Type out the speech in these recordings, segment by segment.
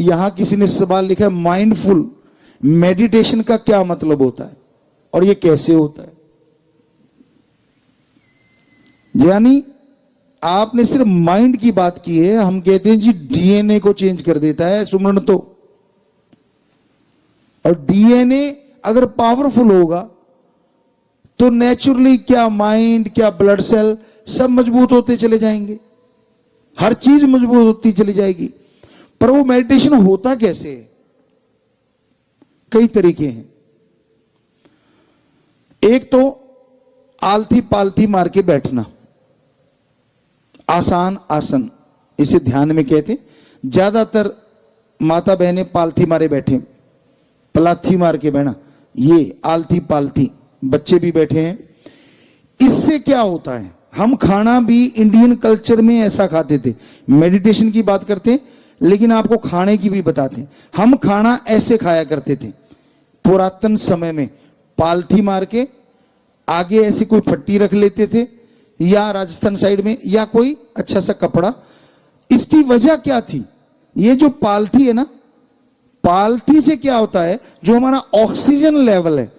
यहां किसी ने सवाल लिखा है, माइंडफुल मेडिटेशन का क्या मतलब होता है और ये कैसे होता है। यानी आपने सिर्फ माइंड की बात की है, हम कहते हैं जी डीएनए को चेंज कर देता है सुमन तो। और डीएनए अगर पावरफुल होगा तो नेचुरली क्या माइंड, क्या ब्लड सेल सब मजबूत होते चले जाएंगे, हर चीज मजबूत होती चली जाएगी। पर वो मेडिटेशन होता कैसे है? कई तरीके हैं। एक तो आलती पालती मार के बैठना, आसान आसन, इसे ध्यान में कहते। ज्यादातर माता बहनें पालथी मारे बैठे, पलाथी मार के बैठना, ये आलती पालती, बच्चे भी बैठे हैं। इससे क्या होता है, हम खाना भी इंडियन कल्चर में ऐसा खाते थे। मेडिटेशन की बात करते हैं लेकिन आपको खाने की भी बताते हैं। हम खाना ऐसे खाया करते थे पुरातन समय में, पालथी मार के आगे ऐसी कोई फट्टी रख लेते थे, या राजस्थान साइड में या कोई अच्छा सा कपड़ा। इसकी वजह क्या थी? ये जो पालथी है ना, पालथी से क्या होता है, जो हमारा ऑक्सीजन लेवल है,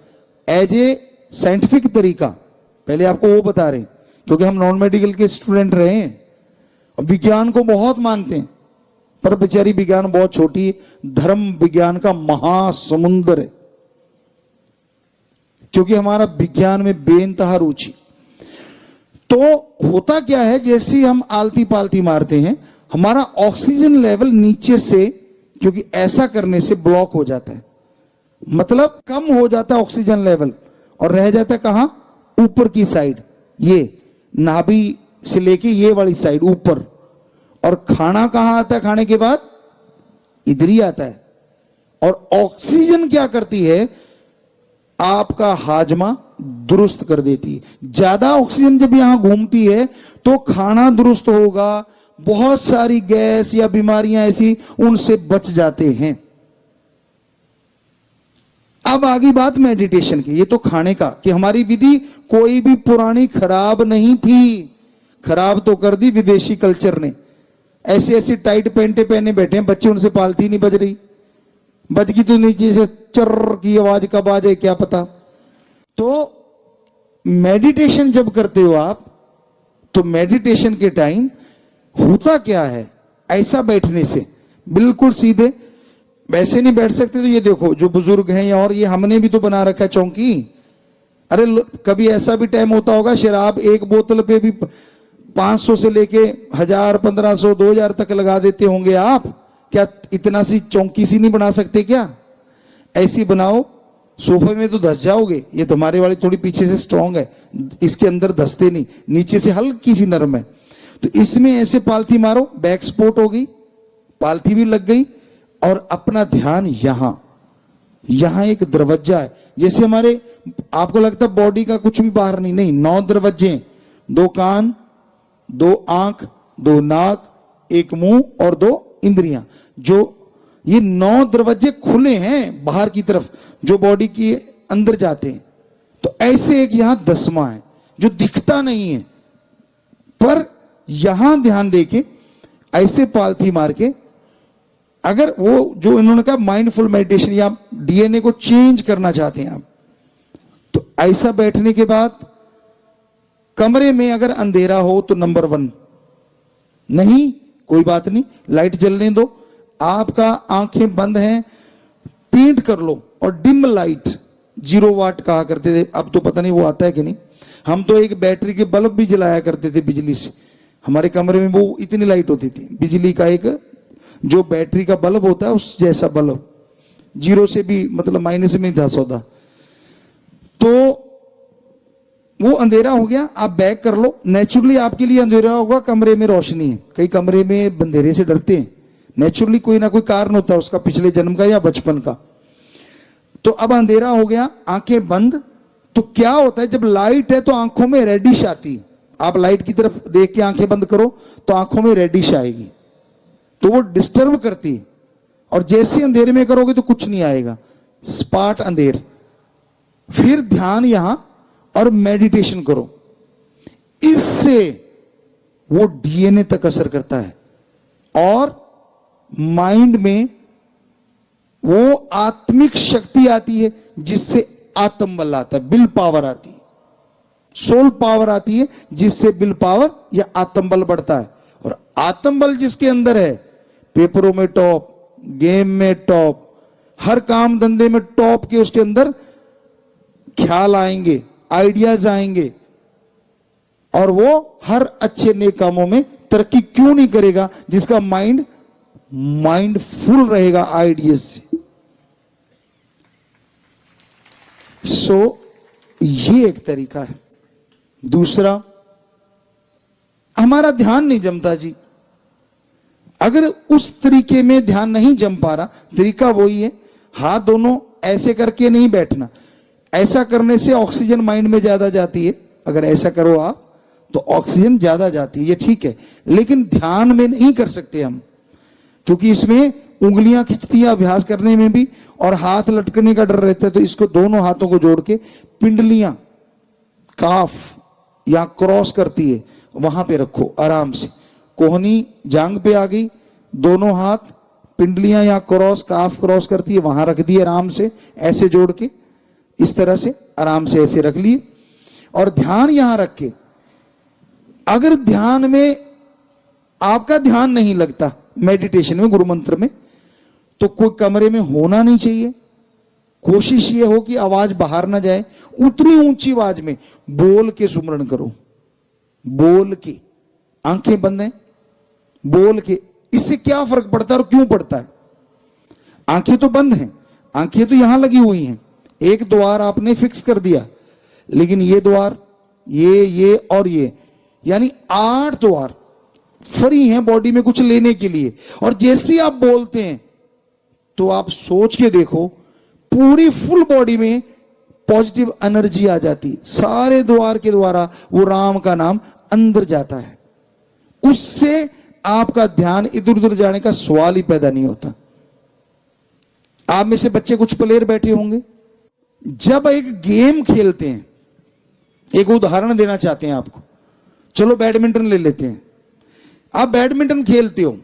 एज ए साइंटिफिक तरीका, पहले आपको वो बता रहे हैं क्योंकि हम नॉन मेडिकल के स्टूडेंट रहे हैं, विज्ञान को बहुत मानते हैं, पर बेचारी विज्ञान बहुत छोटी है, धर्म विज्ञान का महासमुंदर है, क्योंकि हमारा विज्ञान में बेइंतहा रुचि। तो होता क्या है, जैसे हम आलती पालती मारते हैं, हमारा ऑक्सीजन लेवल नीचे से, क्योंकि ऐसा करने से ब्लॉक हो जाता है, मतलब कम हो जाता है ऑक्सीजन लेवल, और रह जाता है कहां, ऊपर की साइड, ये नाभि से लेके ये वाली साइड ऊपर। और खाना कहां आता है, खाने के बाद इधर ही आता है। और ऑक्सीजन क्या करती है, आपका हाजमा दुरुस्त कर देती है। ज्यादा ऑक्सीजन जब यहां घूमती है तो खाना दुरुस्त होगा, बहुत सारी गैस या बीमारियां ऐसी उनसे बच जाते हैं। अब आगे बात मेडिटेशन की, ये तो खाने का, कि हमारी विधि कोई भी पुरानी खराब नहीं थी, खराब तो कर दी विदेशी कल्चर ने। ऐसी ऐसी टाइट पैंटे पहने बैठे हैं बच्चे, उनसे पालती नहीं बज रही, बज की तो नीचे से चर्र की आवाज कब आ जाए क्या पता। तो मेडिटेशन जब करते हो आप, तो मेडिटेशन के टाइम होता क्या है, ऐसा बैठने से बिल्कुल सीधे, वैसे नहीं बैठ सकते। तो ये देखो जो बुजुर्ग हैं, और ये हमने भी तो बना रखा है चौकी। अरे कभी ऐसा भी टाइम होता होगा, शराब एक बोतल पे भी 500 से लेके 1000, 1500, 2000 तक लगा देते होंगे आप। क्या इतना सी चौकी सी नहीं बना सकते क्या? ऐसी बनाओ, सोफे में तो धस जाओगे। ये तुम्हारे वाली थोड़ी पीछे से स्ट्रांग है, इसके अंदर धसते नहीं, नीचे से हल्की सी नरम है। तो इसमें ऐसे पालथी मारो, बैक सपोर्ट हो गई, पालथी भी लग गई, और अपना ध्यान यहां, यहां एक दरवाजा है, जैसे हमारे, आपको लगता है बॉडी का कुछ भी बाहर नहीं, नहीं, 9 दरवाजे, 2 कान, 2 आंख, 2 नाक, 1 मुंह और 2 इंद्रियां। जो ये 9 दरवाजे खुले हैं बाहर की तरफ, जो बॉडी के अंदर जाते हैं। तो ऐसे एक यहां 10वां है जो दिखता नहीं है, पर यहां ध्यान देके ऐसे पालथी मार के, अगर वो जो इन्होंने कहा माइंडफुल मेडिटेशन या डीएनए को चेंज करना चाहते हैं आप, तो ऐसा बैठने के बाद कमरे में अगर अंधेरा हो तो नंबर 1, नहीं कोई बात नहीं, लाइट जलने दो, आपका आंखें बंद हैं, पेंट कर लो, और डिम लाइट 0 वाट कहा करते थे, अब तो पता नहीं वो आता है कि नहीं। हम तो एक बैटरी के बल्ब भी जलाया करते थे बिजली से, हमारे कमरे में वो इतनी लाइट होती थी, बिजली का एक जो बैटरी का बल्ब होता है उस जैसा बल्ब, 0 से भी मतलब माइनस में 10 होता। तो वो अंधेरा हो गया, आप बैक कर लो, नेचुरली आपके लिए अंधेरा होगा, कमरे में रोशनी है। कई कमरे में अंधेरे से डरते हैं, नेचुरली कोई ना कोई कारण होता है उसका, पिछले जन्म का या बचपन का। तो अब अंधेरा हो गया, आंखें बंद। तो क्या होता है, जब लाइट है तो आंखों में रेडिश आती, आप लाइट की तरफ देख के आंखें बंद करो तो आंखों में रेडिश आएगी, तो वो डिस्टर्ब करती है। और जैसे अंधेरे में करोगे तो कुछ नहीं आएगा, स्पाट अंधेर। फिर ध्यान यहां और मेडिटेशन करो, इससे वो डीएनए तक असर करता है और माइंड में वो आत्मिक शक्ति आती है जिससे आत्म बल आता है, विल पावर आती है, सोल पावर आती है जिससे विल पावर या आत्म बल बढ़ता है। और आत्म बल जिसके अंदर है, पेपरों में टॉप, गेम में टॉप, हर काम धंधे में टॉप के उसके अंदर ख्याल आएंगे, आइडियाज आएंगे, और वो हर अच्छे नेक कामों में तरक्की क्यों नहीं करेगा, जिसका माइंड फुल रहेगा आइडियाज से। ये एक तरीका है। दूसरा, हमारा ध्यान नहीं जमता जी। अगर उस तरीके में ध्यान नहीं जम पा रहा, तरीका वही है, हाथ दोनों ऐसे करके नहीं बैठना। ऐसा करने से ऑक्सीजन माइंड में ज्यादा जाती है, अगर ऐसा करो आप तो ऑक्सीजन ज्यादा जाती है, ये ठीक है। लेकिन ध्यान में नहीं कर सकते हम, क्योंकि इसमें उंगलियां खिंचती है अभ्यास करने में भी, और हाथ लटकने का डर रहता है। तो इसको दोनों हाथों को जोड़ के पिंडलियां काफ या क्रॉस करती है वहां पे रखो आराम से। कोहनी जांग पे आ गई, दोनों हाथ पिंडलियां या क्रॉस काफ क्रॉस करती है वहां रख दिए आराम से, ऐसे जोड़ के इस तरह से आराम से ऐसे रख लिए। और ध्यान यहां रख के, अगर ध्यान में आपका ध्यान नहीं लगता मेडिटेशन में, गुरु मंत्र में, तो कोई कमरे में होना नहीं चाहिए। कोशिश ये हो कि आवाज बाहर ना जाए, उतनी ऊंची आवाज में बोल के सुमरण करो, बोल के, आंखें बंद हैं, बोल के। इससे क्या फर्क पड़ता है और क्यों पड़ता है? आंखें तो बंद हैं, आंखें तो यहां लगी हुई हैं, एक द्वार आपने फिक्स कर दिया, लेकिन ये द्वार, ये और ये, यानी 8 द्वार फ्री हैं बॉडी में कुछ लेने के लिए। और जैसे आप बोलते हैं तो आप सोच के देखो, पूरी फुल बॉडी में पॉजिटिव एनर्जी आ जाती, सारे द्वार के द्वारा वो राम का नाम अंदर जाता है। उससे आपका ध्यान इधर उधर जाने का सवाल ही पैदा नहीं होता। आप में से बच्चे कुछ प्लेयर बैठे होंगे, जब एक गेम खेलते हैं, एक उदाहरण देना चाहते हैं आपको, चलो बैडमिंटन ले लेते हैं। आप बैडमिंटन खेलते हो,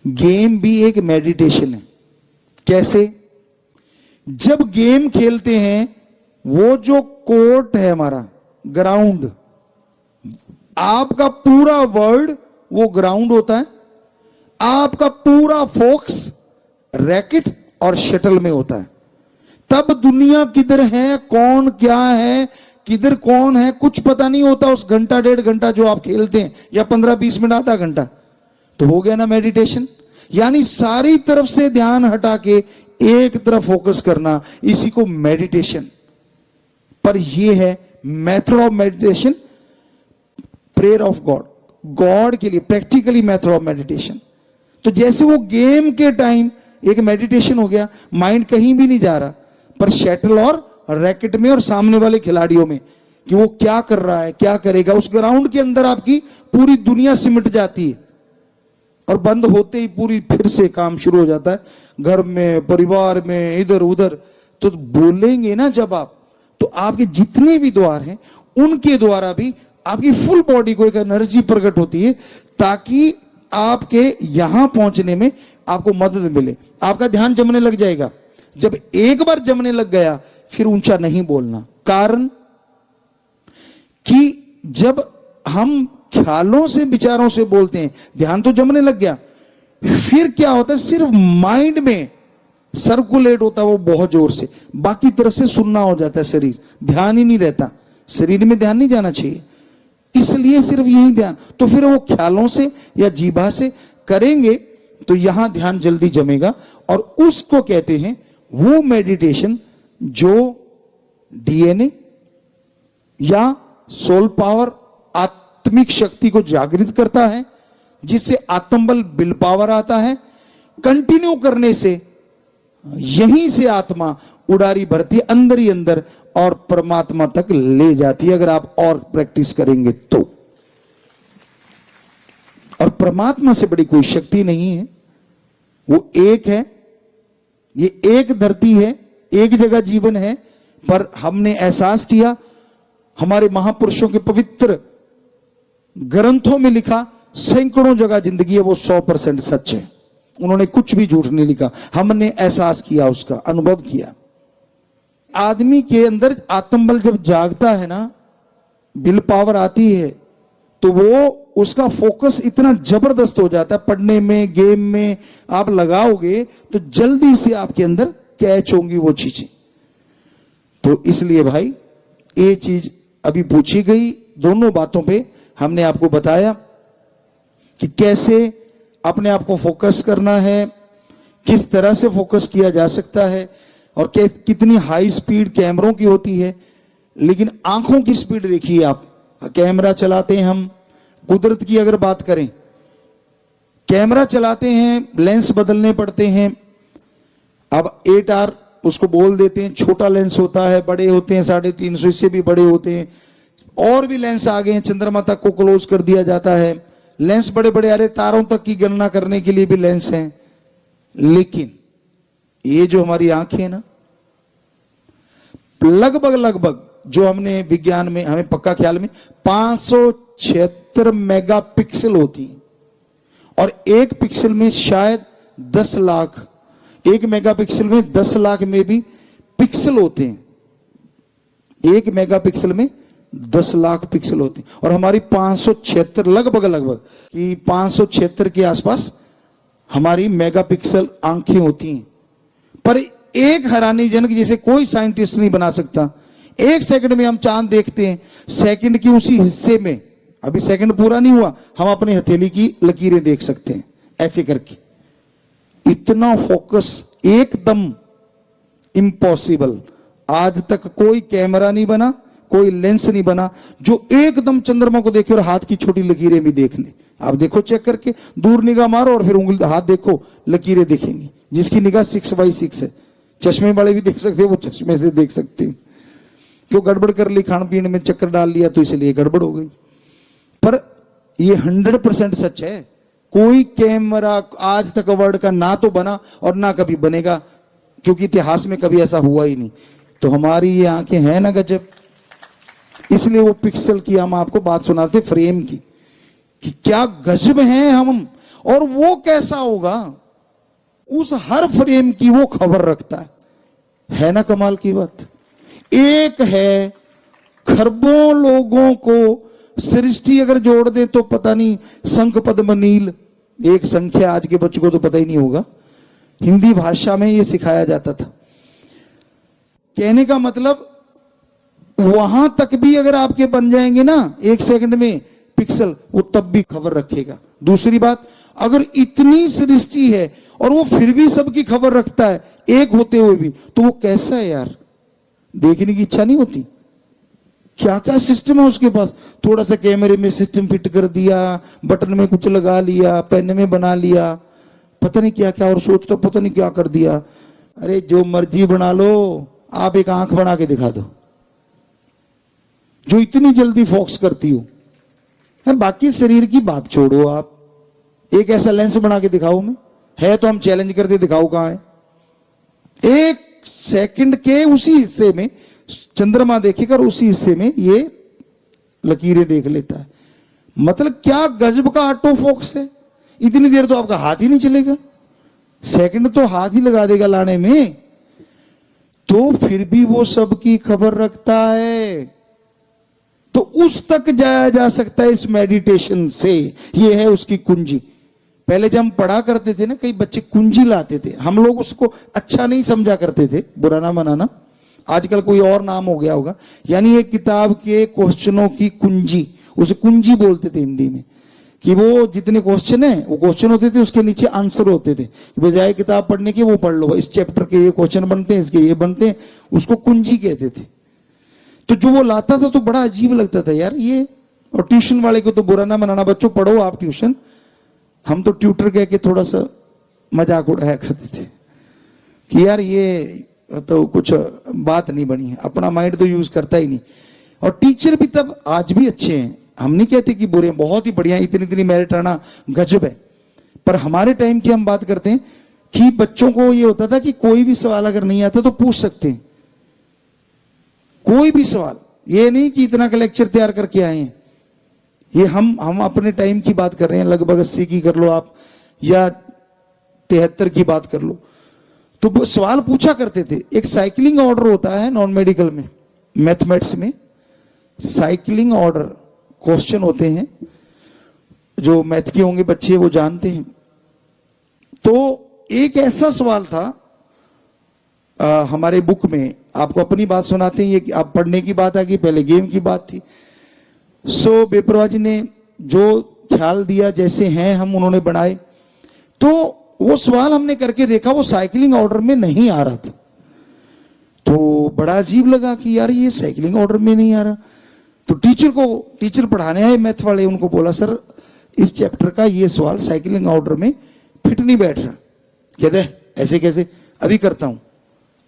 गेम भी एक मेडिटेशन है। कैसे? जब गेम खेलते हैं, वो जो कोर्ट है हमारा, ग्राउंड, आपका पूरा वर्ल्ड वो ग्राउंड होता है, आपका पूरा फोकस रैकेट और शटल में होता है। तब दुनिया किधर है, कौन क्या है, किधर कौन है, कुछ पता नहीं होता उस घंटा 1.5 घंटा जो आप खेलते हैं, या 15-20 मिनट आधा घंटा। तो हो गया ना मेडिटेशन। यानी सारी तरफ से ध्यान हटा के एक तरफ फोकस करना, इसी को मेडिटेशन। पर यह है method of meditation, prayer of God, God के लिए प्रैक्टिकली मेथड ऑफ मेडिटेशन। तो जैसे वो गेम के टाइम एक मेडिटेशन हो गया, माइंड कहीं भी नहीं जा रहा, पर शटल और रैकेट में और सामने वाले खिलाड़ियों में कि वो क्या कर रहा है, क्या करेगा, उस ग्राउंड के अंदर आपकी पूरी दुनिया सिमट जाती है। और बंद होते ही पूरी फिर से काम शुरू हो जाता है, घर में, परिवार में, इधर उधर। तो बोलेंगे ना जब आप, तो आपके जितने भी द्वार हैं उनके द्वारा भी आपकी फुल बॉडी को एक एनर्जी प्रकट होती है, ताकि आपके यहां पहुंचने में आपको मदद मिले। आपका ध्यान जमने लग जाएगा। जब एक बार जमने लग गया, फिर ऊंचा नहीं बोलना। कारण कि जब हम ख्यालों से, विचारों से बोलते हैं, ध्यान तो जमने लग गया, फिर क्या होता है, सिर्फ माइंड में सर्कुलेट होता है वो बहुत जोर से, बाकी तरफ से सुनना हो जाता है शरीर, ध्यान ही नहीं रहता। शरीर में ध्यान नहीं जाना चाहिए, इसलिए सिर्फ यही ध्यान। तो फिर वो ख्यालों से या जीभा से करेंगे तो यहां ध्यान जल्दी जमेगा, और उसको कहते हैं वो मेडिटेशन जो डीएनए या सोल पावर, आत्मिक शक्ति को जागृत करता है, जिससे आत्मबल, विल पावर आता है। कंटिन्यू करने से यहीं से आत्मा उड़ारी भरती अंदर ही अंदर और परमात्मा तक ले जाती है, अगर आप और प्रैक्टिस करेंगे तो। और परमात्मा से बड़ी कोई शक्ति नहीं है, वो एक है, ये एक धरती है, एक जगह जीवन है। पर हमने एहसास किया, हमारे महापुरुषों के पवित्र ग्रंथों में लिखा, सैकड़ों जगह जिंदगी है वो 100% सच है। उन्होंने कुछ भी झूठ नहीं लिखा, हमने एहसास किया, उसका अनुभव किया। आदमी के अंदर आत्मबल जब जागता है ना, विल पावर आती है, तो वो उसका फोकस इतना जबरदस्त हो जाता है, पढ़ने में, गेम में आप लगाओगे तो जल्दी से आपके अंदर कैच होंगी वो चीजें। तो इसलिए भाई ये चीज अभी पूछी गई, दोनों बातों पे हमने आपको बताया कि कैसे अपने आप को फोकस करना है, किस तरह से फोकस किया जा सकता है, और कितनी हाई स्पीड कैमरों की होती है। लेकिन आंखों की स्पीड देखिए आप, कैमरा चलाते हैं हम, कुदरत की अगर बात करें, कैमरा चलाते हैं, लेंस बदलने पड़ते हैं। अब 8R उसको बोल देते हैं, छोटा लेंस होता है, बड़े होते हैं 350, इससे भी बड़े होते हैं, और भी लेंस आ गए हैं, चंद्रमा तक को क्लोज कर दिया जाता है। लेंस बड़े बड़े आ रहे, तारों तक की गणना करने के लिए भी लेंस हैं। लेकिन ये जो हमारी आंखें है ना, लगभग जो हमने विज्ञान में हमें पक्का ख्याल में 576 मेगापिक्सल होती है, और एक पिक्सल में शायद 10 लाख, एक मेगापिक्सल में 10 लाख में भी पिक्सल होते हैं। एक मेगापिक्सल में 10 लाख पिक्सल होते हैं, और हमारी 576 लगभग कि 576 के आसपास हमारी मेगापिक्सल आंखें होती हैं। पर एक हैरानीजनक, जिसे कोई साइंटिस्ट नहीं बना सकता, एक सेकंड में हम चांद देखते हैं, सेकंड की उसी हिस्से में, अभी सेकंड पूरा नहीं हुआ, हम अपनी हथेली की लकीरें देख सकते हैं ऐसे करके। इतना फोकस एकदम इम्पॉसिबल, आज तक कोई कैमरा नहीं बना, कोई लेंस नहीं बना जो एकदम चंद्रमा को देखे और हाथ की छोटी लकीरें भी देख ले। आप देखो, चेक करके दूर निगाह मारो और फिर उंगली हाथ देखो, लकीरें दिखेंगी। जिसकी निगाह 6x6 है, चश्मे वाले भी देख सकते हैं, वो चश्मे से देख सकते हैं। क्यों गड़बड़ कर ली, खान पीने में चक्कर डाल लिया तो इसलिए गड़बड़ हो गई। पर ये 100% सच है, कोई कैमरा आज तक वर्ल्ड का ना तो बना और ना कभी बनेगा, क्योंकि इतिहास में कभी ऐसा हुआ ही नहीं। तो हमारी ये आंखें हैं ना गजब, इसलिए वो पिक्सल की हम आपको बात सुनाते, फ्रेम की, कि क्या गजब हैं हम, और वो कैसा होगा, उस हर फ्रेम की वो खबर रखता है ना कमाल की बात। एक है, खरबों लोगों को सृष्टि अगर जोड़ दे तो पता नहीं, शंख पद्म नील, एक संख्या आज के बच्चों को तो पता ही नहीं होगा, हिंदी भाषा में ये सिखाया जाता था। कहने का मतलब वहां तक भी अगर आपके बन जाएंगे ना एक सेकंड में पिक्सल, वो तब भी खबर रखेगा। दूसरी बात, अगर इतनी सृष्टि है और वो फिर भी सबकी खबर रखता है एक होते हुए भी, तो वो कैसा है यार, देखने की इच्छा नहीं होती। क्या क्या सिस्टम है उसके पास, थोड़ा सा कैमरे में सिस्टम फिट कर दिया, बटन में कुछ लगा लिया, पेन में बना लिया, पता नहीं क्या क्या, और सोचता पता नहीं क्या कर दिया। अरे जो मर्जी बना लो, आप एक आंख बना के दिखा दो जो इतनी जल्दी फोकस करती हो। बाकी शरीर की बात छोड़ो, आप एक ऐसा लेंस बना के दिखाओ, में है तो हम चैलेंज करते, दिखाओ कहां है। एक सेकंड के उसी हिस्से में चंद्रमा देखेगा और उसी हिस्से में ये लकीरें देख लेता है। मतलब क्या गजब का ऑटो फोकस है, इतनी देर तो आपका हाथ ही नहीं चलेगा, सेकंड तो हाथ ही लगा देगा लाने में, तो फिर भी वो सबकी खबर रखता है। तो उस तक जाया जा सकता है इस मेडिटेशन से, ये है उसकी कुंजी। पहले जब हम पढ़ा करते थे ना, कई बच्चे कुंजी लाते थे, हम लोग उसको अच्छा नहीं समझा करते थे, बुरा ना मनाना, आजकल कोई और नाम हो गया होगा। यानी एक किताब के क्वेश्चनों की कुंजी, उसे कुंजी बोलते थे हिंदी में, कि वो जितने क्वेश्चन है वो क्वेश्चन होते थे, उसके नीचे आंसर होते थे। बजाय किताब पढ़ने के वो पढ़ लो, इस चैप्टर के ये क्वेश्चन बनते हैं, इसके ये बनते हैं, उसको कुंजी कहते थे। तो जो वो लाता था तो बड़ा अजीब लगता था यार ये। और ट्यूशन वाले को तो बुरा ना मनाना, बच्चों पढ़ो आप ट्यूशन, हम तो ट्यूटर कह के थोड़ा सा मजाक उड़ाया करते थे कि यार ये तो कुछ बात नहीं बनी है, अपना माइंड तो यूज करता ही नहीं। और टीचर भी तब, आज भी अच्छे हैं, हम नहीं कहते कि बुरे हैं, बहुत ही बढ़िया, इतनी इतनी मेरिट आना गजब है। पर हमारे टाइम की हम बात करते हैं कि बच्चों को ये होता था कि कोई भी सवाल अगर नहीं आता तो पूछ सकते हैं, कोई भी सवाल, ये नहीं कि इतना का लेक्चर तैयार करके आए हैं। ये हम अपने टाइम की बात कर रहे हैं, लगभग 80 की कर लो आप, या 73 की बात कर लो, तो वो सवाल पूछा करते थे। एक साइकिलिंग ऑर्डर होता है नॉन मेडिकल में, मैथमेटिक्स में साइकिलिंग ऑर्डर क्वेश्चन होते हैं, जो मैथ के होंगे बच्चे वो जानते हैं। तो एक ऐसा सवाल था हमारे बुक में, आपको अपनी बात सुनाते हैं, ये आप पढ़ने की बात आ गई, पहले गेम की बात थी। सो बेपरवाह जी ने जो ख्याल दिया, जैसे हैं हम उन्होंने बनाए, तो वो सवाल हमने करके देखा, वो साइकिलिंग ऑर्डर में नहीं आ रहा था। तो बड़ा अजीब लगा कि यार ये साइकिलिंग ऑर्डर में नहीं आ रहा। तो टीचर पढ़ाने आए मैथ वाले, उनको बोला सर इस चैप्टर का ये सवाल साइकिलिंग ऑर्डर में फिट नहीं बैठ रहा। कहते ऐसे कैसे, अभी करता हूं।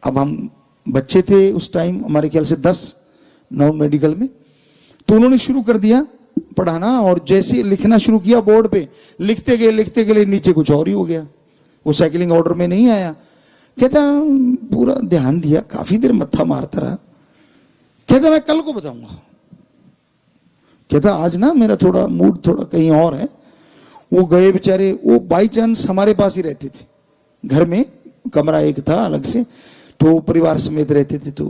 अब हम बच्चे थे उस टाइम, हमारे ख्याल से 10 नॉन मेडिकल में, तो उन्होंने शुरू कर दिया पढ़ाना, और जैसे लिखना शुरू किया बोर्ड पे, लिखते गए नीचे कुछ और ही हो गया, वो साइकिलिंग ऑर्डर में नहीं आया। कहता पूरा ध्यान दिया, काफी देर मत्था मारता रहा। कहता मैं कल को बताऊंगा। कहता आज ना मेरा थोड़ा मूड थोड़ा कहीं और है। वो गए बेचारे, वो बाई चांस हमारे पास ही रहते थे, घर में कमरा एक था अलग से, तो परिवार समेत रहते थे। तो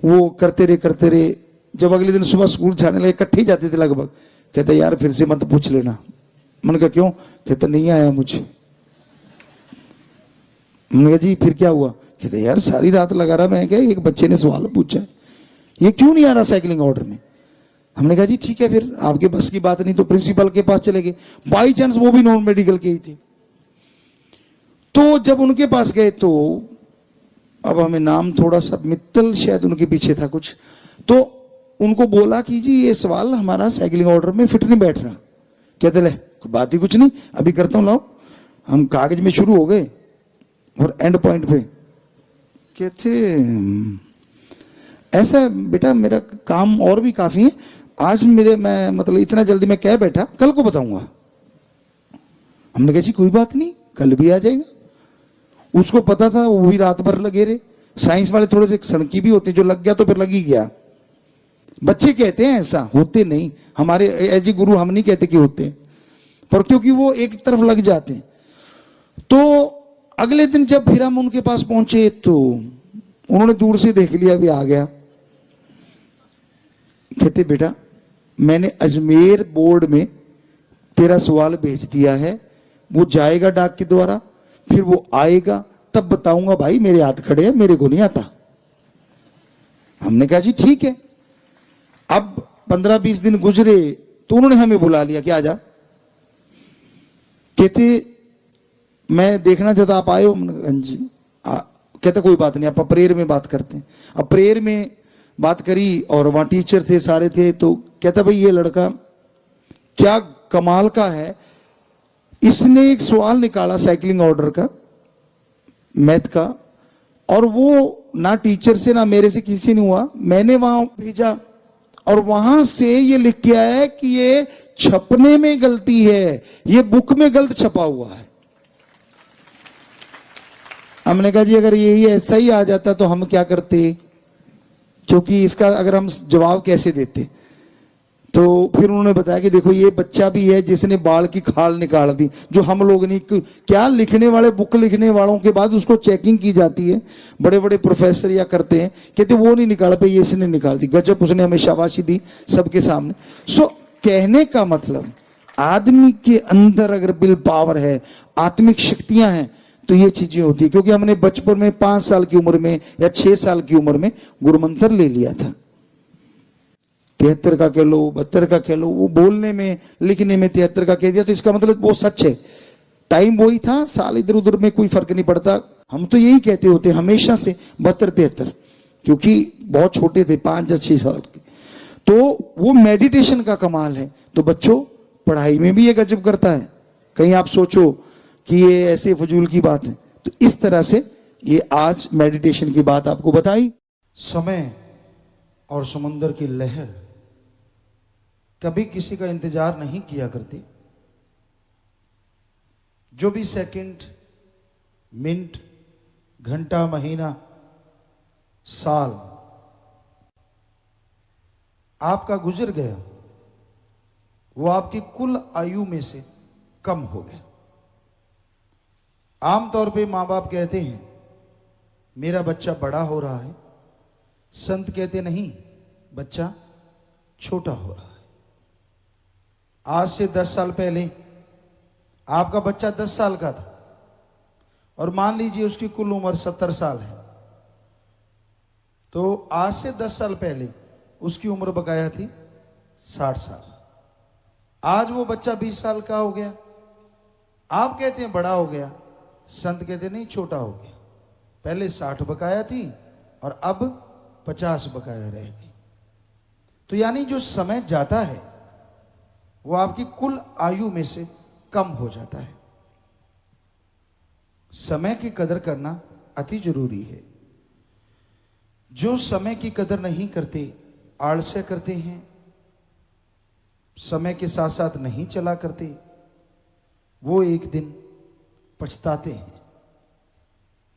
वो करते रहे, जब अगले दिन सुबह स्कूल जाने लगे, इकट्ठे ही जाते थे लगभग। कहते यार फिर से मत पूछ लेना। मैंने कहा क्यों? कहते नहीं आया मुझे। मैंने कहा जी फिर क्या हुआ? कहते यार सारी रात लगा रहा मैं, क्या एक बच्चे ने सवाल पूछा है, ये क्यों नहीं आ रहा साइकिलिंग ऑर्डर में। हमने कहा जी ठीक है, फिर आपके बस की बात नहीं, तो प्रिंसिपल के पास चले गए। बाई चांस वो भी नॉन मेडिकल के ही थे। तो जब उनके पास गए, तो अब हमें नाम थोड़ा सा, मित्तल शायद उनके पीछे था कुछ, तो उनको बोला कि जी ये सवाल हमारा साइकिलिंग ऑर्डर में फिट नहीं बैठ रहा। कहते ले बात ही कुछ नहीं, अभी करता हूं, लाओ। हम कागज में शुरू हो गए और एंड पॉइंट पे कहते ऐसा बेटा मेरा काम और भी काफी है, आज मैं मतलब इतना जल्दी मैं कह बैठा, कल को बताऊंगा। हमने कहा जी कोई बात नहीं, कल भी आ जाएगा। उसको पता था, वो भी रात भर लगे रहे। साइंस वाले थोड़े से सनकी भी होते हैं, जो लग गया तो फिर लग ही गया। बच्चे कहते हैं ऐसा, होते नहीं। हमारे एज ए गुरु हम नहीं कहते कि होते हैं, पर क्योंकि वो एक तरफ लग जाते हैं। तो अगले दिन जब फिर हम उनके पास पहुंचे, तो उन्होंने दूर से देख लिया, भी आ गया। कहते बेटा मैंने अजमेर बोर्ड में तेरा सवाल भेज दिया है, वो जाएगा डाक के द्वारा, फिर वो आएगा, तब बताऊंगा। भाई मेरे हाथ खड़े हैं, मेरे को नहीं आता। हमने कहा जी ठीक है। अब 15-20 दिन गुजरे, तो उन्होंने हमें बुला लिया कि आजा। कहते मैं देखना चाहता, आप आए हो? जी। कहते कोई बात नहीं, आप प्रेयर में बात करते हैं। अब प्रेयर में बात करी, और वहां टीचर थे, सारे थे। तो कहता भाई ये लड़का क्या कमाल का है, इसने एक सवाल निकाला साइकिलिंग ऑर्डर का, मैथ का, और वो ना टीचर से ना मेरे से किसी ने हुआ, मैंने वहां भेजा, और वहां से ये लिख के आया है कि ये छपने में गलती है, ये बुक में गलत छपा हुआ है। हमने कहा जी अगर यही ऐसा ही आ जाता तो हम क्या करते, क्योंकि इसका अगर हम जवाब कैसे देते। तो फिर उन्होंने बताया कि देखो ये बच्चा भी है जिसने बाल की खाल निकाल दी, जो हम लोग नहीं, क्या लिखने वाले, बुक लिखने वालों के बाद उसको चेकिंग की जाती है, बड़े बड़े प्रोफेसर या करते हैं, कहते वो नहीं निकाल पाए, ये इसने निकाल दी। गजब, उसने हमें शाबाशी दी सबके सामने। सो कहने का मतलब, आदमी के अंदर अगर विल पावर है, आत्मिक शक्तियां हैं, तो ये चीजें होती है। क्योंकि हमने बचपन में 5 साल की उम्र में या 6 साल की उम्र में गुरुमंत्र ले लिया था। 73 का कह लो, 72 का कह लो, वो बोलने में लिखने में 73 का कह दिया, तो इसका मतलब वो सच है। टाइम वही था, साल इधर उधर में कोई फर्क नहीं पड़ता। हम तो यही कहते होते हमेशा से 72-73, क्योंकि बहुत छोटे थे, 5 या 6 साल के। तो वो मेडिटेशन का कमाल है। तो बच्चों पढ़ाई में भी ये गजब करता है, कहीं आप सोचो कि ये ऐसे फजूल की बात है। तो इस तरह से ये आज मेडिटेशन की बात आपको बताई। समय और समुंदर की लहर कभी किसी का इंतजार नहीं किया करती। जो भी सेकंड, मिनट, घंटा, महीना, साल आपका गुजर गया, वो आपकी कुल आयु में से कम हो गया। आमतौर पे माँ बाप कहते हैं मेरा बच्चा बड़ा हो रहा है, संत कहते नहीं, बच्चा छोटा हो रहा है। आज से 10 साल पहले आपका बच्चा 10 साल का था और मान लीजिए उसकी कुल उम्र 70 साल है, तो आज से 10 साल पहले उसकी उम्र बकाया थी 60 साल। आज वो बच्चा 20 साल का हो गया, आप कहते हैं बड़ा हो गया, संत कहते नहीं छोटा हो गया। पहले 60 बकाया थी और अब 50 बकाया रह गई। तो यानी जो समय जाता है वो आपकी कुल आयु में से कम हो जाता है। समय की कदर करना अति जरूरी है। जो समय की कदर नहीं करते, आलस्य करते हैं, समय के साथ साथ नहीं चला करते, वो एक दिन पछताते हैं।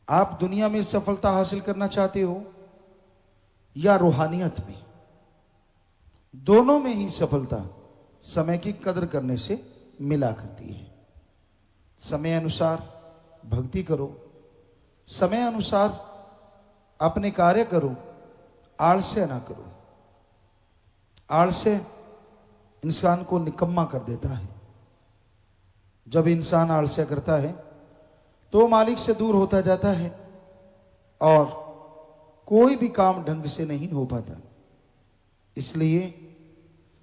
आप दुनिया में सफलता हासिल करना चाहते हो या रूहानियत में, दोनों में ही सफलता समय की कदर करने से मिला करती है। समय अनुसार भक्ति करो, समय अनुसार अपने कार्य करो, आलस्य ना करो। आलस्य इंसान को निकम्मा कर देता है। जब इंसान आलस्य करता है तो मालिक से दूर होता जाता है और कोई भी काम ढंग से नहीं हो पाता। इसलिए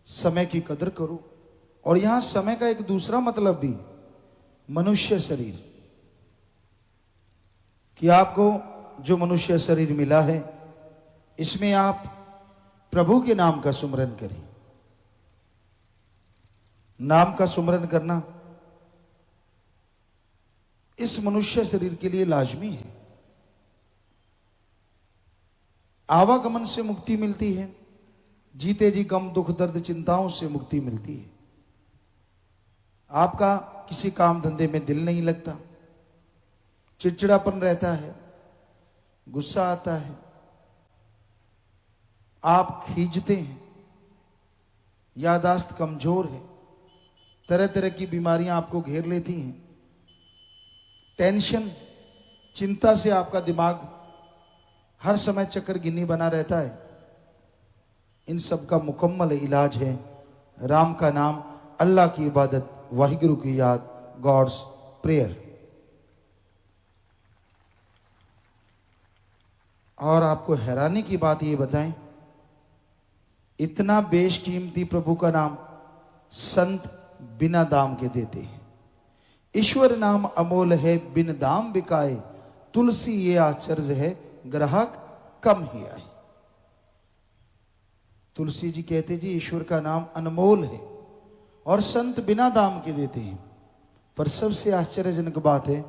समय की कदर करो। और यहां समय का एक दूसरा मतलब भी, मनुष्य शरीर, कि आपको जो मनुष्य शरीर मिला है इसमें आप प्रभु के नाम का सुमरन करें। नाम का सुमरन करना इस मनुष्य शरीर के लिए लाजमी है। आवागमन से मुक्ति मिलती है, जीते जी गम दुख दर्द चिंताओं से मुक्ति मिलती है। आपका किसी काम धंधे में दिल नहीं लगता, चिड़चिड़ापन रहता है, गुस्सा आता है, आप खींचते हैं, यादाश्त कमजोर है, तरह तरह की बीमारियां आपको घेर लेती हैं, टेंशन चिंता से आपका दिमाग हर समय चक्कर गिन्नी बना रहता है। इन सब का मुकम्मल इलाज है राम का नाम, अल्लाह की इबादत, वाहिगुरु की याद, गॉड्स प्रेयर। और आपको हैरानी की बात ये बताएं, इतना बेशकीमती प्रभु का नाम संत बिना दाम के देते हैं। ईश्वर नाम अमोल है, बिन दाम बिकाए, तुलसी ये आचर्ज है, ग्राहक कम ही आए। तुलसी जी कहते जी ईश्वर का नाम अनमोल है और संत बिना दाम के देते हैं, पर सबसे आश्चर्यजनक बात है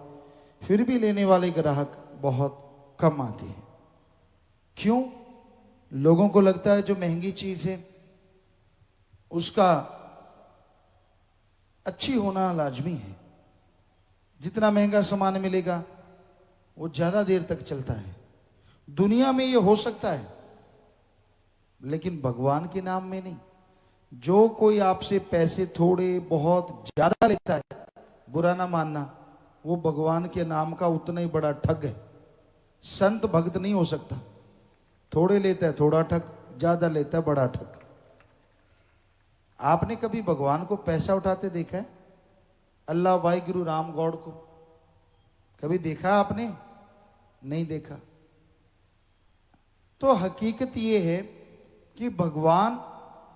फिर भी लेने वाले ग्राहक बहुत कम आते हैं। क्यों? लोगों को लगता है जो महंगी चीज है उसका अच्छी होना लाजमी है। जितना महंगा सामान मिलेगा वो ज्यादा देर तक चलता है। दुनिया में ये हो सकता है लेकिन भगवान के नाम में नहीं। जो कोई आपसे पैसे थोड़े बहुत ज्यादा लेता है, बुरा ना मानना, वो भगवान के नाम का उतना ही बड़ा ठग है। संत भक्त नहीं हो सकता। थोड़े लेता है थोड़ा ठग, ज्यादा लेता है बड़ा ठग। आपने कभी भगवान को पैसा उठाते देखा है? अल्लाह वाहिगुरु राम गॉड को कभी देखा आपने? नहीं देखा। तो हकीकत ये है कि भगवान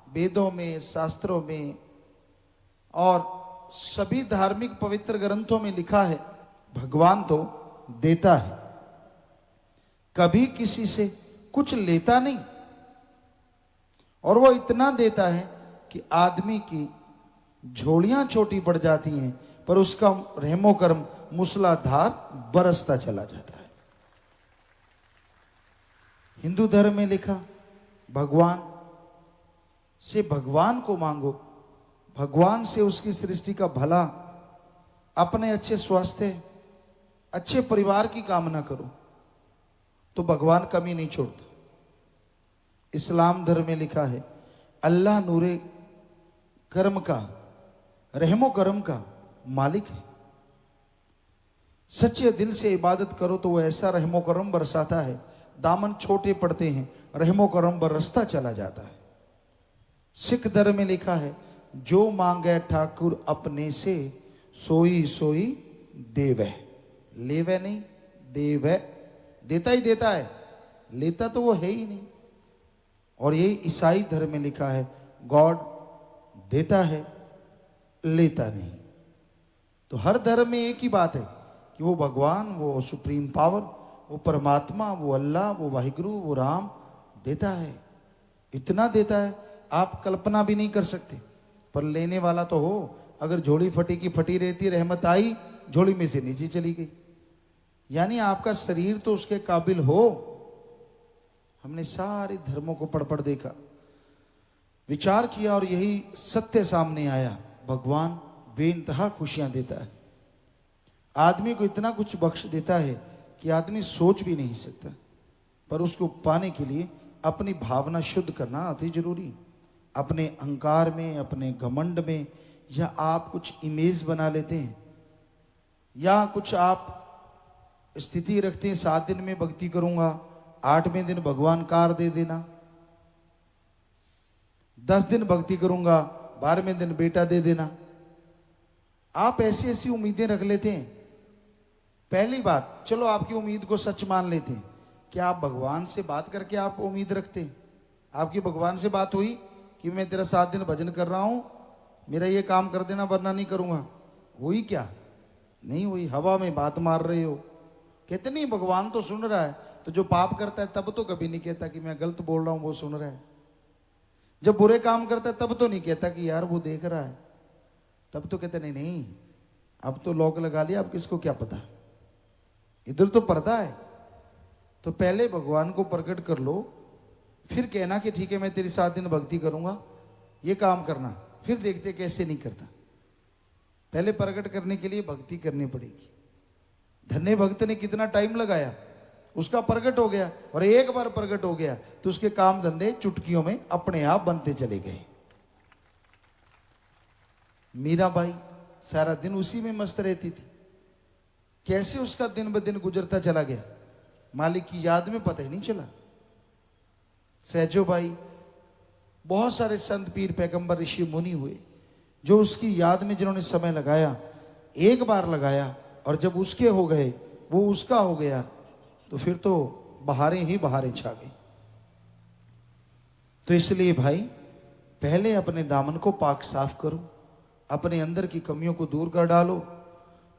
वेदों में, शास्त्रों में और सभी धार्मिक पवित्र ग्रंथों में लिखा है, भगवान तो देता है, कभी किसी से कुछ लेता नहीं। और वो इतना देता है कि आदमी की झोलियां छोटी पड़ जाती हैं, पर उसका रहमो करम मूसलाधार बरसता चला जाता है। हिंदू धर्म में लिखा, भगवान से भगवान को मांगो, भगवान से उसकी सृष्टि का भला, अपने अच्छे स्वास्थ्य, अच्छे परिवार की कामना करो, तो भगवान कमी नहीं छोड़ता। इस्लाम धर्म में लिखा है, अल्लाह नूरे कर्म का, रहमो करम का मालिक है। सच्चे दिल से इबादत करो तो वो ऐसा रहमो करम बरसाता है, दामन छोटे पड़ते हैं, रहमो करम बरसता चला जाता है। सिख धर्म में लिखा है, जो मांगे ठाकुर अपने से, सोई सोई देवै। लेवै नहीं, देवै। देता ही देता है, लेता तो वो है ही नहीं। और यही ईसाई धर्म में लिखा है, गॉड देता है, लेता नहीं। तो हर धर्म में एक ही बात है कि वो भगवान, वो सुप्रीम पावर, वो परमात्मा, वो अल्लाह, वो वाहिगुरु, वो राम देता है। इतना देता है आप कल्पना भी नहीं कर सकते। पर लेने वाला तो हो। अगर झोली फटी की फटी रहती, रहमत आई, झोली में से नीचे चली गई। यानी आपका शरीर तो उसके काबिल हो। हमने सारे धर्मों को पढ़ पढ़ देखा, विचार किया और यही सत्य सामने आया, भगवान बेइंतहा खुशियां देता है। आदमी को इतना कुछ बख्श देता है कि आदमी सोच भी नहीं सकता। पर उसको पाने के लिए अपनी भावना शुद्ध करना अति जरूरी। अपने अहंकार में, अपने घमंड में, या आप कुछ इमेज बना लेते हैं, या कुछ आप स्थिति रखते हैं, 7 दिन में भक्ति करूंगा, 8वें दिन भगवान कार दे देना, 10 दिन भक्ति करूंगा, 12वें दिन बेटा दे देना। आप ऐसी ऐसी उम्मीदें रख लेते हैं। पहली बात, चलो आपकी उम्मीद को सच मान लेते हैं। क्या आप भगवान से बात करके आप उम्मीद रखते हैं? आपकी भगवान से बात हुई कि मैं तेरा 7 दिन भजन कर रहा हूं, मेरा ये काम कर देना वरना नहीं करूंगा? हुई क्या? नहीं हुई। हवा में बात मार रहे हो। कहते नहीं भगवान तो सुन रहा है। तो जो पाप करता है तब तो कभी नहीं कहता कि मैं गलत बोल रहा हूं, वो सुन रहा है। जब बुरे काम करता है तब तो नहीं कहता कि यार वो देख रहा है। तब तो कहते नहीं नहीं, अब तो लॉक लगा लिया, अब किसको क्या पता, इधर तो पर्दा है। तो पहले भगवान को प्रकट कर लो, फिर कहना कि ठीक है मैं तेरी 7 दिन भक्ति करूंगा, ये काम करना, फिर देखते कैसे नहीं करता। पहले प्रकट करने के लिए भक्ति करनी पड़ेगी। धन्य भक्त ने कितना टाइम लगाया, उसका प्रकट हो गया। और एक बार प्रकट हो गया तो उसके काम धंधे चुटकियों में अपने आप बनते चले गए। मीराबाई सारा दिन उसी में मस्त रहती थी। कैसे उसका दिन ब दिन गुजरता चला गया, मालिक की याद में पता ही नहीं चला। सहजो भाई, बहुत सारे संत पीर पैगंबर ऋषि मुनि हुए जो उसकी याद में जिन्होंने समय लगाया, एक बार लगाया, और जब उसके हो गए, वो उसका हो गया, तो फिर तो बहारें ही बहारें छा गई। तो इसलिए भाई, पहले अपने दामन को पाक साफ करो, अपने अंदर की कमियों को दूर कर डालो,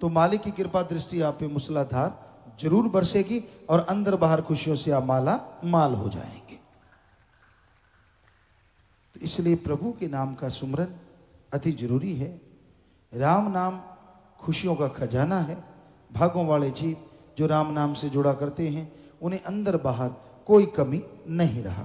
तो मालिक की कृपा दृष्टि आप पे मूसलाधार जरूर बरसेगी और अंदर बाहर खुशियों से आप माला माल हो जाएंगे। तो इसलिए प्रभु के नाम का सुमरन अति जरूरी है। राम नाम खुशियों का खजाना है। भागों वाले जीव जो राम नाम से जुड़ा करते हैं, उन्हें अंदर बाहर कोई कमी नहीं रहा।